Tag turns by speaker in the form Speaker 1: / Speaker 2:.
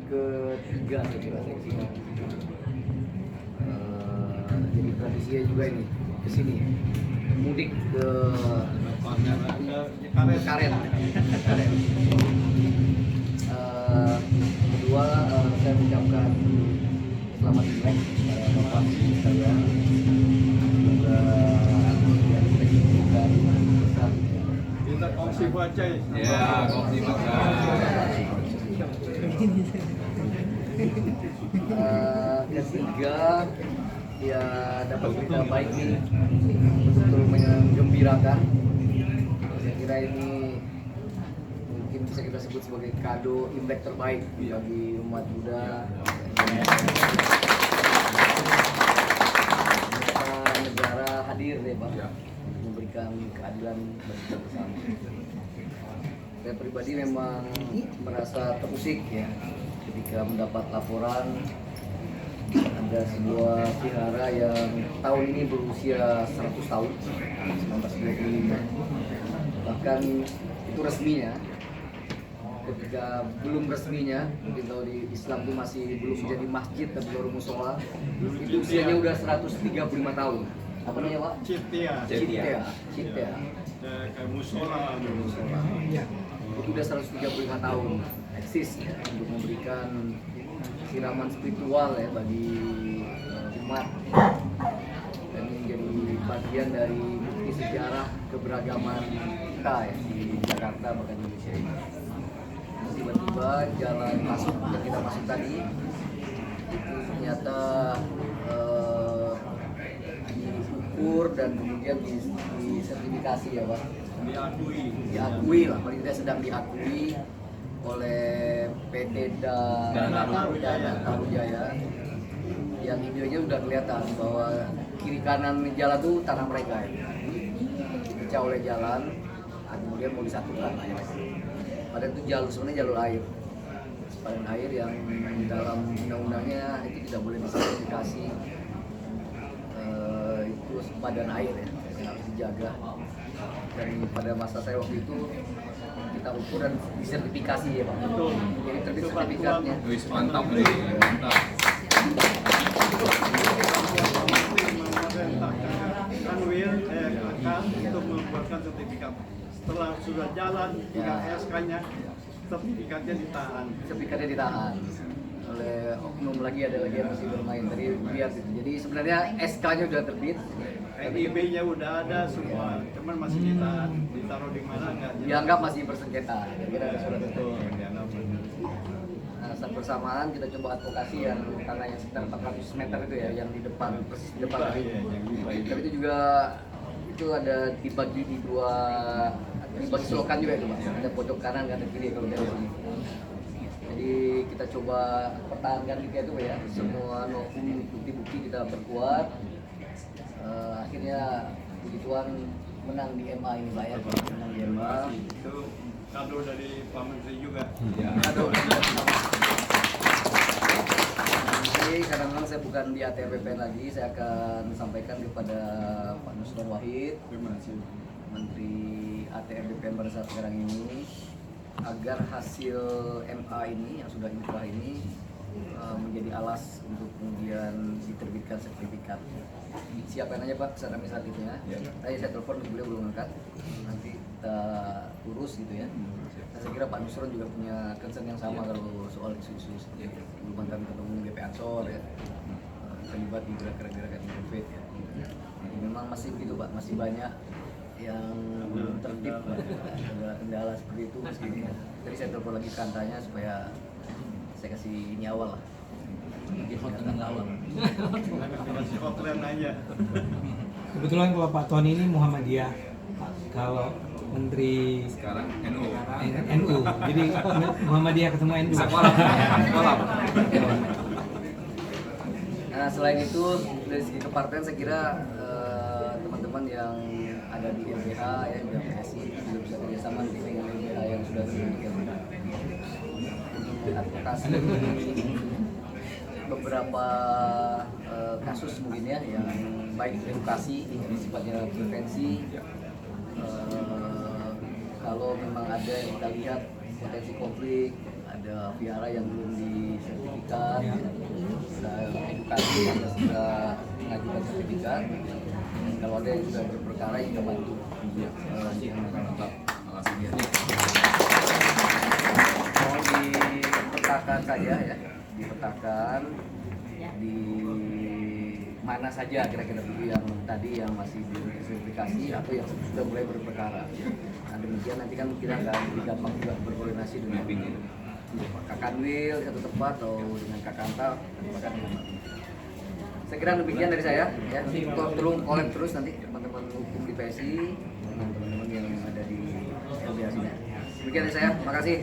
Speaker 1: ketiga saya kira seleksi. Jadi tradisinya juga ini kesini mudik ke Karet. Kedua, saya mengucapkan selamat Imlek kepada Bapak sekalian. Semoga yang kita inginkan besar.
Speaker 2: Kita kongsi baca
Speaker 3: Ya, kongsi baca.
Speaker 1: Ketiga, ya dapat berita baik nih, betul menggembirakan. Saya kira ini mungkin bisa kita sebut sebagai kado Imlek terbaik bagi umat Buddha. Negara hadir ya Pak, untuk memberikan keadilan bagi kita bersama. Saya pribadi memang merasa terusik ya ketika mendapat laporan ada sebuah vihara yang tahun ini berusia 100 tahun, 1925. Bahkan itu resminya. Ketika belum resminya, mungkin kalau di Islam itu masih belum menjadi masjid dan baru musola, itu usianya udah 135 tahun. Apa namanya Pak?
Speaker 2: Ciptia. Kayak musola.
Speaker 1: Itu udah 135 tahun eksis ya, untuk memberikan siraman spiritual ya bagi umat, dan ini jadi bagian dari bukti sejarah keberagaman kita ya di Jakarta bahkan Indonesia ini. Tiba-tiba jalan masuk yang kita masuk tadi itu ternyata diukur dan kemudian disertifikasi ya Pak, diakui lah, paling tidak sedang diakui oleh PT Dana Tarujaya, yang videonya udah kelihatan bahwa kiri kanan jalan tuh tanah mereka ya, dipecah oleh jalan, kemudian mau disatukan lah ya. Padahal itu jalur sebenarnya jalur air, sepadan air yang dalam undang-undangnya itu tidak boleh disertifikasi, itu sepadan air ya, yang harus dijaga. Dan pada masa saya waktu itu kita ukur dan disertifikasi ya Pak.
Speaker 2: Betul.
Speaker 1: Jadi terbit sertifikatnya.
Speaker 3: Wis mantap nih, mantap.
Speaker 2: Kanwil akan untuk membuatkan sertifikat. Setelah sudah jalan hingga SK-nya, sertifikatnya ditahan.
Speaker 1: Sertifikatnya ditahan oleh oknum lagi, ada lagi yang masih bermain tadi lihat itu. Jadi sebenarnya SK-nya udah terbit,
Speaker 2: NIB-nya udah ada semua, cuman masih ditahan. Ditaruh di mana nggak jelas.
Speaker 1: dianggap masih bersengketa. Kira-kira ada surat itu.
Speaker 2: Betul, dianggap benar.
Speaker 1: Nah, saat bersamaan kita coba advokasi yang tanah yang sekitar 400 meter itu ya, yang di depan, persis di depan tadi. Tapi itu juga itu ada dibagi di dua, dibagi selokan juga itu Pak. Ada pojok kanan, ada kiri kalau dari sini. Jadi kita coba pertahankan juga itu Pak ya, semua bukti-bukti kita perkuat. Akhirnya puji Tuhan menang di MA ini Pak ya, menang di MA.
Speaker 2: Itu kado dari Pak Menteri juga.
Speaker 1: Kado. Jadi karena memang saya bukan di ATRBPN lagi, saya akan sampaikan kepada Pak Nusron Wahid,
Speaker 2: Terima kasih.
Speaker 1: Menteri ATRBPN pada saat sekarang ini, agar hasil MA ini yang sudah inkrah ini menjadi alas untuk kemudian diterbitkan sertifikat. Siapa yang nanya Pak secara administratifnya? Tadi saya telepon, beliau belum angkat. Nanti kita urus gitu ya. Saya kira Pak Nusron juga punya concern yang sama kalau soal isu-isu dulu mantan ketua umum GP Ansor ya, terlibat di gerakan-gerakan COVID ya. Jadi memang masih begitu Pak, masih banyak yang belum tertib, ada kendala seperti itu meski. Jadi saya telepon lagi kantanya supaya saya kasih nyawa lah. Dia nggak awal.
Speaker 2: Dikasih hotline aja.
Speaker 4: Kebetulan kalau Pak Tony ini Muhammadiyah, kalau Menteri
Speaker 3: Sekarang NU.
Speaker 4: NU, jadi Muhammadiyah ketemu NU.
Speaker 3: Sekolah.
Speaker 1: Nah selain itu dari segi kepartean saya kira teman-teman yang ada di LBH ya, di PSI juga bisa kerjasama dengan LBH yang sudah dibentuk ya, untuk mengadvokasi beberapa kasus mungkin ya yang baik edukasi, ini sifatnya prevensi. Kalau memang ada yang kita lihat potensi konflik, ada ada Viara yang belum disertifikat,
Speaker 4: Ya.
Speaker 1: sudah edukasi yang sudah mengajukan sertifikat. Dan kalau ada yang sudah berperkara yang kita bantu.
Speaker 3: Mantap. Makasih ya.
Speaker 1: Mau dipetakan saja ya, dipetakan di mana saja kira-kira dulu yang tadi yang masih disertifikasi atau yang sudah mulai berperkara. Nah demikian nanti kan kita akan lebih gampang juga berkoordinasi dengan Kak Kanwil di satu tempat atau dengan Kak Kanta tempat di tempat. Saya kira demikian dari saya ya. Tolong collab terus nanti teman-teman hukum di PSI dengan teman-teman yang ada di LBH sini. Demikian dari saya, makasih.